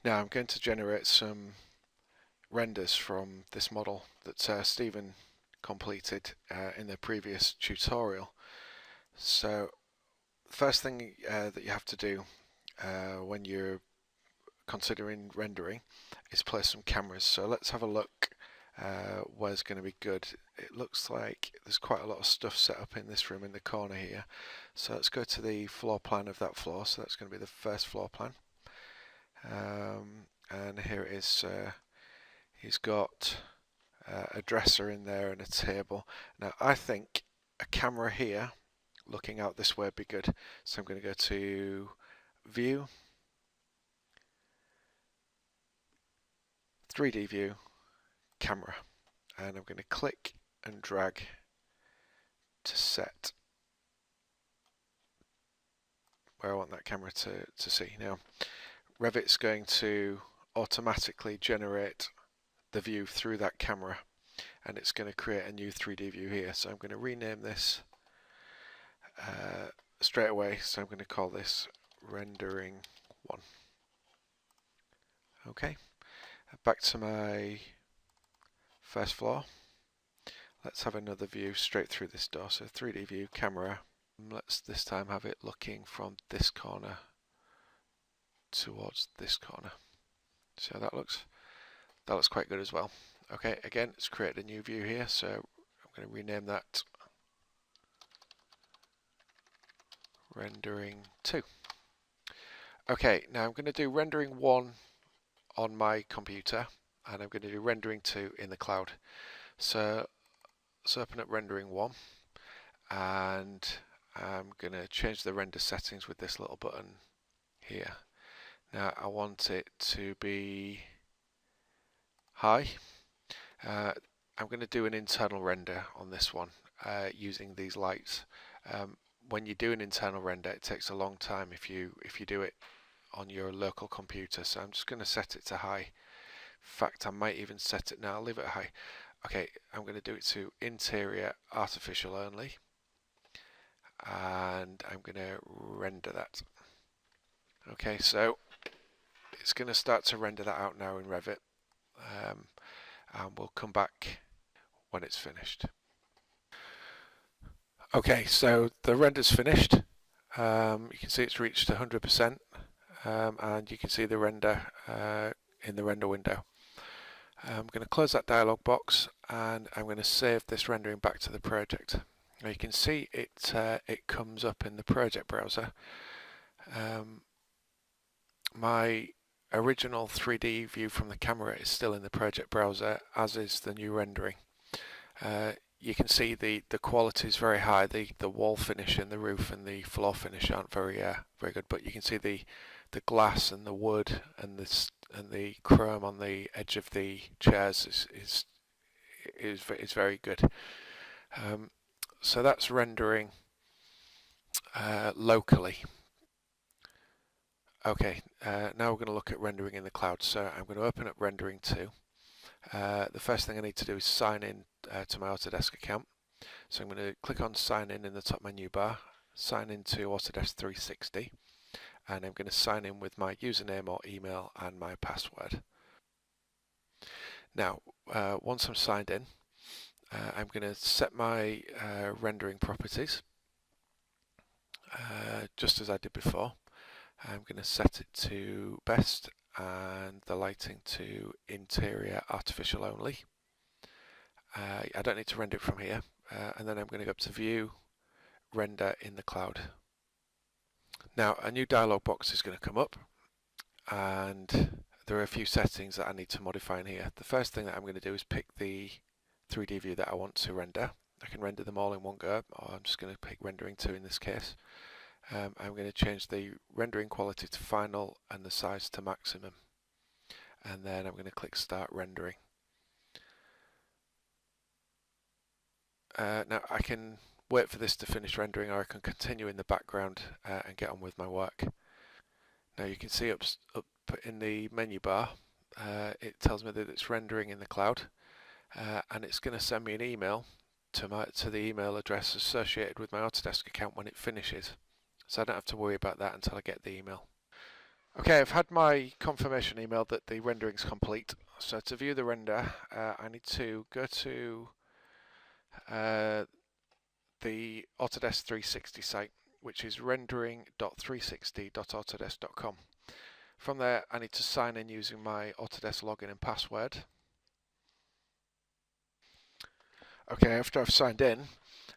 Now I'm going to generate some renders from this model that Stephen completed in the previous tutorial. So the first thing that you have to do when you're considering rendering is place some cameras. So let's have a look where's going to be good. It looks like there's quite a lot of stuff set up in this room in the corner here. So let's go to the floor plan of that floor. So that's going to be the first floor plan. And here it is. He's got a dresser in there and a table. Now I think a camera here looking out this way would be good. So I'm going to go to View, 3D View, Camera, and I'm going to click and drag to set where I want that camera to see. Now Revit's going to automatically generate the view through that camera, and it's going to create a new 3D view here. So I'm going to rename this straight away. So I'm going to call this rendering 1. Okay, back to my first floor. Let's have another view straight through this door. So 3D view, camera. Let's this time have it looking from this corner towards this corner. So that looks quite good as well. Okay, again, it's created a new view here, so I'm going to rename that rendering 2. Okay, now I'm going to do rendering 1 on my computer, and I'm going to do rendering 2 in the cloud. So let's open up rendering 1, and I'm going to change the render settings with this little button here. Now I want it to be high. I'm going to do an internal render on this one using these lights. When you do an internal render, it takes a long time if you do it on your local computer. So I'm just going to set it to high. In fact, I might even set it now. I'll leave it high. Okay, I'm going to do it to interior artificial only, and I'm going to render that. Okay, so it's going to start to render that out now in Revit, and we'll come back when it's finished. Okay, so the render's finished. You can see it's reached 100%, and you can see the render in the render window. I'm going to close that dialog box, and I'm going to save this rendering back to the project. Now you can see it comes up in the project browser. My original 3D view from the camera is still in the project browser, as is the new rendering. You can see the quality is very high. The wall finish in the roof and the floor finish aren't very good, but you can see the glass and the wood and the chrome on the edge of the chairs is very good. So that's rendering locally. Okay, now we're going to look at rendering in the cloud. So I'm going to open up rendering 2. The first thing I need to do is sign in to my Autodesk account. So I'm going to click on sign in the top menu bar, sign into Autodesk 360, and I'm going to sign in with my username or email and my password. Now, once I'm signed in, I'm going to set my rendering properties, just as I did before. I'm going to set it to best and the lighting to interior artificial only. I don't need to render it from here, and then I'm going to go up to view, render in the cloud. Now a new dialog box is going to come up, and there are a few settings that I need to modify in here. The first thing that I'm going to do is pick the 3D view that I want to render. I can render them all in one go, or I'm just going to pick rendering 2 in this case. I'm going to change the rendering quality to final and the size to maximum, and then I'm going to click start rendering. Now I can wait for this to finish rendering, or I can continue in the background and get on with my work. Now you can see up in the menu bar it tells me that it's rendering in the cloud, and it's going to send me an email to the email address associated with my Autodesk account when it finishes. So I don't have to worry about that until I get the email. Okay, I've had my confirmation email that the rendering's complete. So to view the render, I need to go to the Autodesk 360 site, which is rendering.360.autodesk.com. From there, I need to sign in using my Autodesk login and password. Okay, after I've signed in,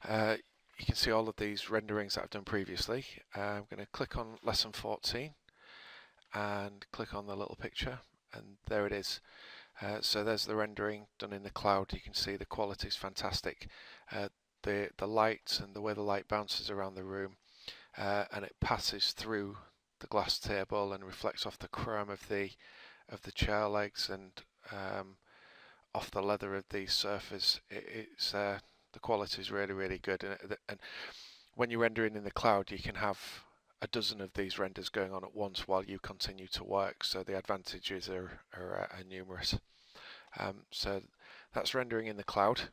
you can see all of these renderings that I've done previously. I'm going to click on lesson 14 and click on the little picture, and there it is. So there's the rendering done in the cloud. You can see the quality is fantastic. The light and the way the light bounces around the room, and it passes through the glass table and reflects off the chrome of the chair legs and off the leather of the surface. The quality is really good, and when you're rendering in the cloud, you can have a dozen of these renders going on at once while you continue to work. So the advantages are numerous. So that's rendering in the cloud.